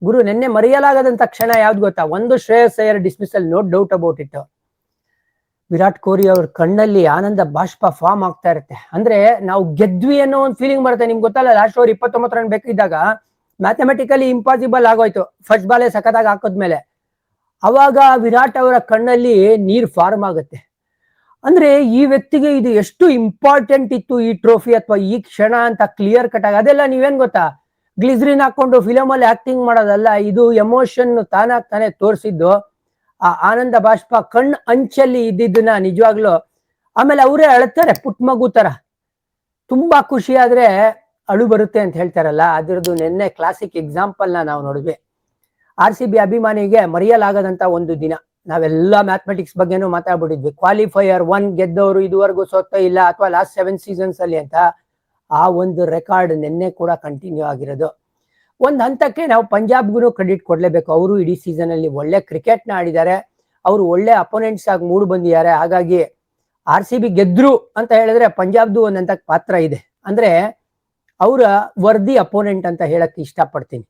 ಗುರು ನಿನ್ನೆ ಮರೆಯಲಾಗದಂತ ಕ್ಷಣ ಯಾವ್ದು ಗೊತ್ತಾ? ಒಂದು Shreyas Iyer dismissal, no doubt about it. Virat Kohli ಅವ್ರ ಕಣ್ಣಲ್ಲಿ ಆನಂದ ಬಾಷ್ಪ ಫಾರ್ಮ್ ಆಗ್ತಾ ಇರುತ್ತೆ. ಅಂದ್ರೆ ನಾವು ಗೆದ್ವಿ ಅನ್ನೋ ಒಂದು ಫೀಲಿಂಗ್ ಬರುತ್ತೆ. ನಿಮ್ಗೆ ಗೊತ್ತಲ್ಲ, ಲಾಸ್ಟ್ ಓವರ್ 29 ರನ್ ಬೇಕಿದ್ದಾಗ ಮ್ಯಾಥಮೆಟಿಕಲಿ ಇಂಪಾಸಿಬಲ್ ಆಗೋಯ್ತು ಫಸ್ಟ್ ಬಾಲೆ ಸಖತ್ತಾಗಿ ಹಾಕಿದ್ಮೇಲೆ. ಅವಾಗ ವಿರಾಟ್ ಅವರ ಕಣ್ಣಲ್ಲಿ ನೀರ್ ಫಾರ್ಮ್ ಆಗುತ್ತೆ. ಅಂದ್ರೆ ಈ ವ್ಯಕ್ತಿಗೆ ಇದು ಎಷ್ಟು ಇಂಪಾರ್ಟೆಂಟ್ ಇತ್ತು ಈ ಟ್ರೋಫಿ ಅಥವಾ ಈ ಕ್ಷಣ ಅಂತ ಕ್ಲಿಯರ್ ಕಟ್ ಆಗಿ. ಅದೆಲ್ಲ ನೀವೇನ್ ಗೊತ್ತಾ, ಗ್ಲಿಸ್ರಿನ್ ಹಾಕೊಂಡು ಫಿಲಮ್ ಅಲ್ಲಿ ಆಕ್ಟಿಂಗ್ ಮಾಡೋದಲ್ಲ, ಇದು ಎಮೋಷನ್ ತಾನೇ ತೋರಿಸಿದ್ದು. ಆ ಆನಂದ ಬಾಷ್ಪ ಕಣ್ಣು ಅಂಚಲ್ಲಿ ಇದ್ದಿದ್ದನ್ನ ನಿಜವಾಗ್ಲು ಆಮೇಲೆ ಅವರೇ ಅಳ್ತಾರೆ ಪುಟ್ ಮಗು ತರ. ತುಂಬಾ ಖುಷಿ ಆದ್ರೆ ಅಳು ಬರುತ್ತೆ ಅಂತ ಹೇಳ್ತಾರಲ್ಲ, ಅದ್ರದ್ದು ನಿನ್ನೆ ಕ್ಲಾಸಿಕ್ ಎಕ್ಸಾಂಪಲ್ ನಾವು ನೋಡಿದ್ವಿ. RCB ಅಭಿಮಾನಿಗೆ ಮರೆಯಲಾಗದಂತ ಒಂದು ದಿನ. ನಾವೆಲ್ಲ ಮ್ಯಾಥಮೆಟಿಕ್ಸ್ ಬಗ್ಗೆನೂ ಮಾತಾಡ್ಬಿಟ್ಟಿದ್ವಿ. ಕ್ವಾಲಿಫೈಯರ್ 1 ಗೆದ್ದವರು ಇದುವರೆಗೂ ಸೋತ ಇಲ್ಲ, ಅಥವಾ ಲಾಸ್ಟ್ 7 ಸೀಸನ್ಸ್ ಅಲ್ಲಿ ಅಂತ. ಆ ಒಂದು ರೆಕಾರ್ಡ್ ನಿನ್ನೆ ಕೂಡ ಕಂಟಿನ್ಯೂ ಆಗಿರೋದು. ಒಂದ್ ಹಂತಕ್ಕೆ ನಾವು ಪಂಜಾಬ್ಗೂ ಕ್ರೆಡಿಟ್ ಕೊಡ್ಲೇಬೇಕು. ಅವರು ಇಡೀ ಸೀಸನ್ ಅಲ್ಲಿ ಒಳ್ಳೆ ಕ್ರಿಕೆಟ್ ನ ಆಡಿದ್ದಾರೆ. ಅವರು ಒಳ್ಳೆ ಅಪೋನೆಂಟ್ಸ್ ಆಗಿ ಮೂಡ್ ಬಂದಿದ್ದಾರೆ. ಹಾಗಾಗಿ RCB ಗೆದ್ರು ಅಂತ ಹೇಳಿದ್ರೆ ಪಂಜಾಬ್ದು ಒಂದ್ ಹಂತಕ್ಕೆ ಪಾತ್ರ ಇದೆ. ಅಂದ್ರೆ ಅವರ ವರ್ದಿ ಅಪೋನೆಂಟ್ ಅಂತ ಹೇಳಕ್ ಇಷ್ಟಪಡ್ತೀನಿ.